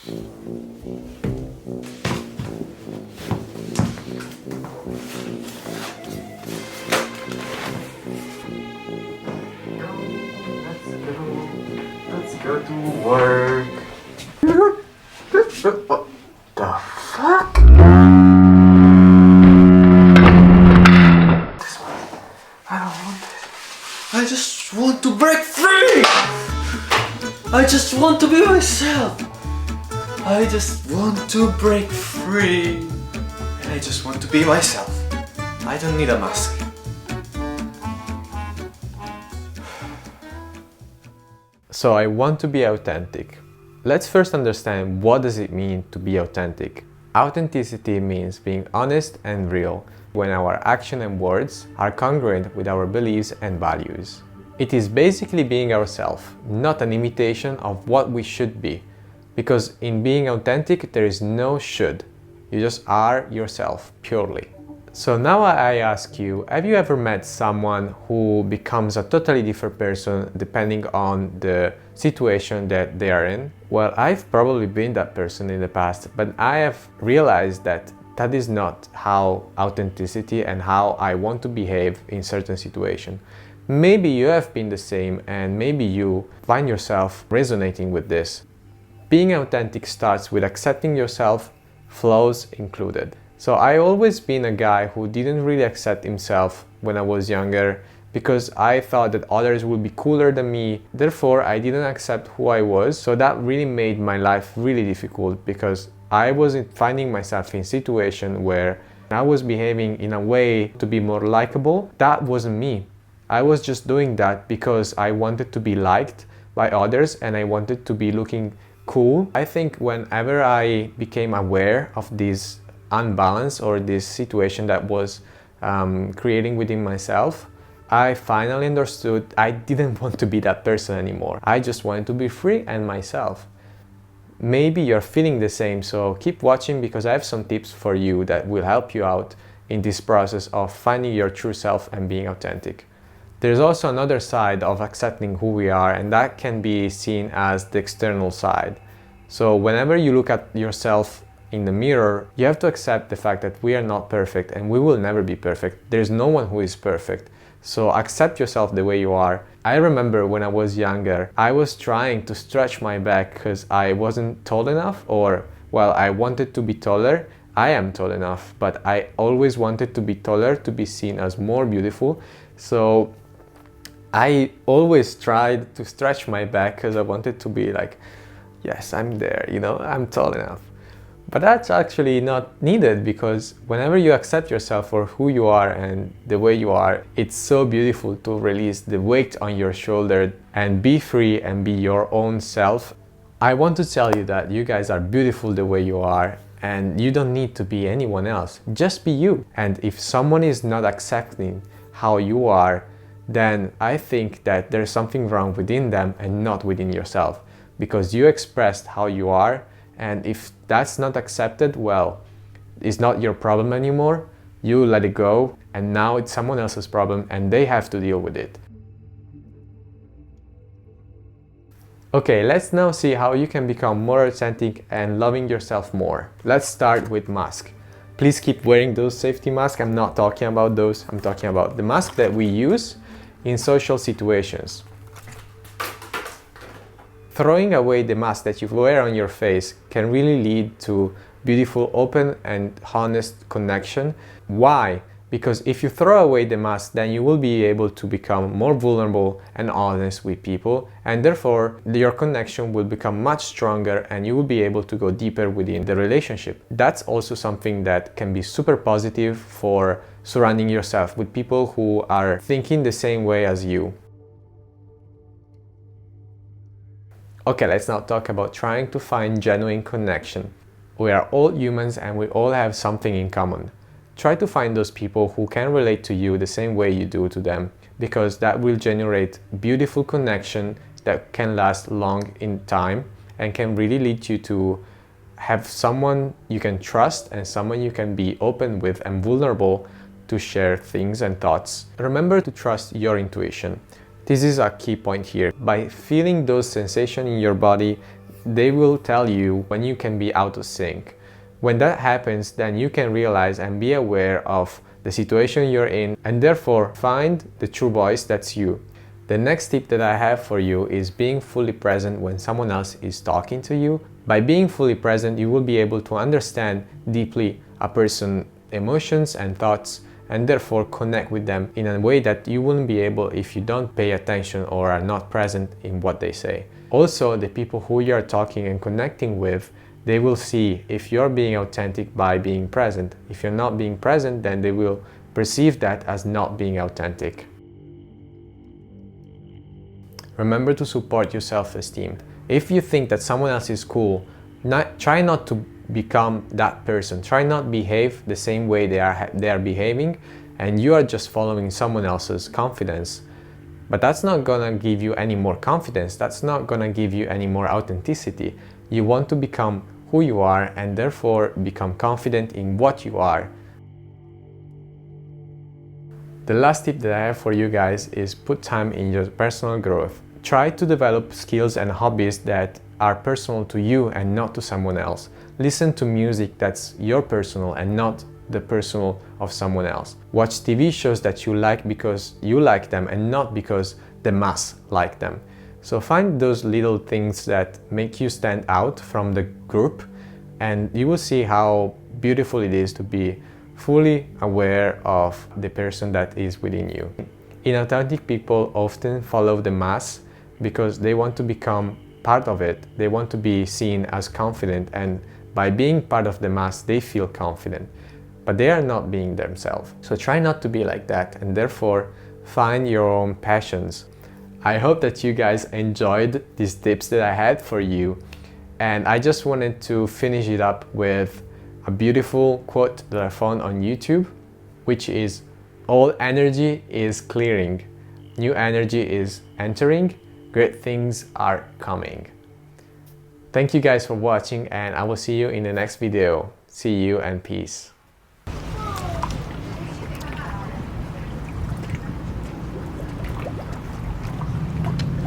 Let's go to work. What the fuck? This one. I don't want this. I just want to break free. I just want to be myself. I just want to break free. And I just want to be myself. I don't need a mask. So I want to be authentic. Let's first understand what does it mean to be authentic. Authenticity means being honest and real when our action and words are congruent with our beliefs and values. It is basically being ourselves, not an imitation of what we should be. Because in being authentic, there is no should. You just are yourself, purely. So now I ask you, have you ever met someone who becomes a totally different person depending on the situation that they are in? Well, I've probably been that person in the past, but I have realized that that is not how authenticity and how I want to behave in certain situations. Maybe you have been the same and maybe you find yourself resonating with this. Being authentic starts with accepting yourself, flaws included. So I always been a guy who didn't really accept himself when I was younger because I thought that others would be cooler than me. Therefore, I didn't accept who I was. So that really made my life really difficult because I was finding myself in a situation where I was behaving in a way to be more likable. That wasn't me. I was just doing that because I wanted to be liked by others and I wanted to be looking cool. I think whenever I became aware of this unbalance or this situation that was creating within myself, I finally understood I didn't want to be that person anymore. I just wanted to be free and myself. Maybe you're feeling the same, so keep watching because I have some tips for you that will help you out in this process of finding your true self and being authentic. There's also another side of accepting who we are, and that can be seen as the external side. So whenever you look at yourself in the mirror, you have to accept the fact that we are not perfect and we will never be perfect. There's no one who is perfect. So accept yourself the way you are. I remember when I was younger, I was trying to stretch my back because I wasn't tall enough, or well, I wanted to be taller. I am tall enough, but I always wanted to be taller to be seen as more beautiful. So I always tried to stretch my back because I wanted to be like, yes, I'm there, you know, I'm tall enough. But that's actually not needed because whenever you accept yourself for who you are and the way you are, it's so beautiful to release the weight on your shoulder and be free and be your own self. I want to tell you that you guys are beautiful the way you are and you don't need to be anyone else. Just be you. And if someone is not accepting how you are, then I think that there's something wrong within them and not within yourself, because you expressed how you are, and if that's not accepted, well, it's not your problem anymore. You let it go, and now it's someone else's problem and they have to deal with it. Okay, let's now see how you can become more authentic and loving yourself more. Let's start with mask. Please keep wearing those safety masks. I'm not talking about those. I'm talking about the mask that we use in social situations. Throwing away the mask that you wear on your face can really lead to beautiful, open and honest connection. Why? Because if you throw away the mask, then you will be able to become more vulnerable and honest with people, and therefore your connection will become much stronger and you will be able to go deeper within the relationship. That's also something that can be super positive for surrounding yourself with people who are thinking the same way as you. Okay, let's now talk about trying to find genuine connection. We are all humans and we all have something in common. Try to find those people who can relate to you the same way you do to them, because that will generate beautiful connection that can last long in time and can really lead you to have someone you can trust and someone you can be open with and vulnerable to share things and thoughts. Remember to trust your intuition. This is a key point here. By feeling those sensations in your body, they will tell you when you can be out of sync. When that happens, then you can realize and be aware of the situation you're in, and therefore find the true voice that's you. The next tip that I have for you is being fully present when someone else is talking to you. By being fully present, you will be able to understand deeply a person's emotions and thoughts, and therefore connect with them in a way that you wouldn't be able if you don't pay attention or are not present in what they say. Also, the people who you are talking and connecting with, they will see if you're being authentic by being present. If you're not being present, then they will perceive that as not being authentic. Remember to support your self-esteem. If you think that someone else is cool, try not to become that person. Try not behave the same way they are behaving, and you are just following someone else's confidence. But that's not gonna give you any more confidence. That's not gonna give you any more authenticity. You want to become who you are and therefore become confident in what you are. The last tip that I have for you guys is put time in your personal growth. Try to develop skills and hobbies that are personal to you and not to someone else. Listen to music that's your personal and not the personal of someone else. Watch TV shows that you like because you like them and not because the mass like them. So find those little things that make you stand out from the group, and you will see how beautiful it is to be fully aware of the person that is within you. Inauthentic people often follow the mass because they want to become part of it. They want to be seen as confident, and by being part of the mass, they feel confident. But they are not being themselves. So try not to be like that, and therefore find your own passions. I hope that you guys enjoyed these tips that I had for you, and I just wanted to finish it up with a beautiful quote that I found on YouTube, which is, "All energy is clearing, new energy is entering, great things are coming." Thank you guys for watching, and I will see you in the next video. See you and peace.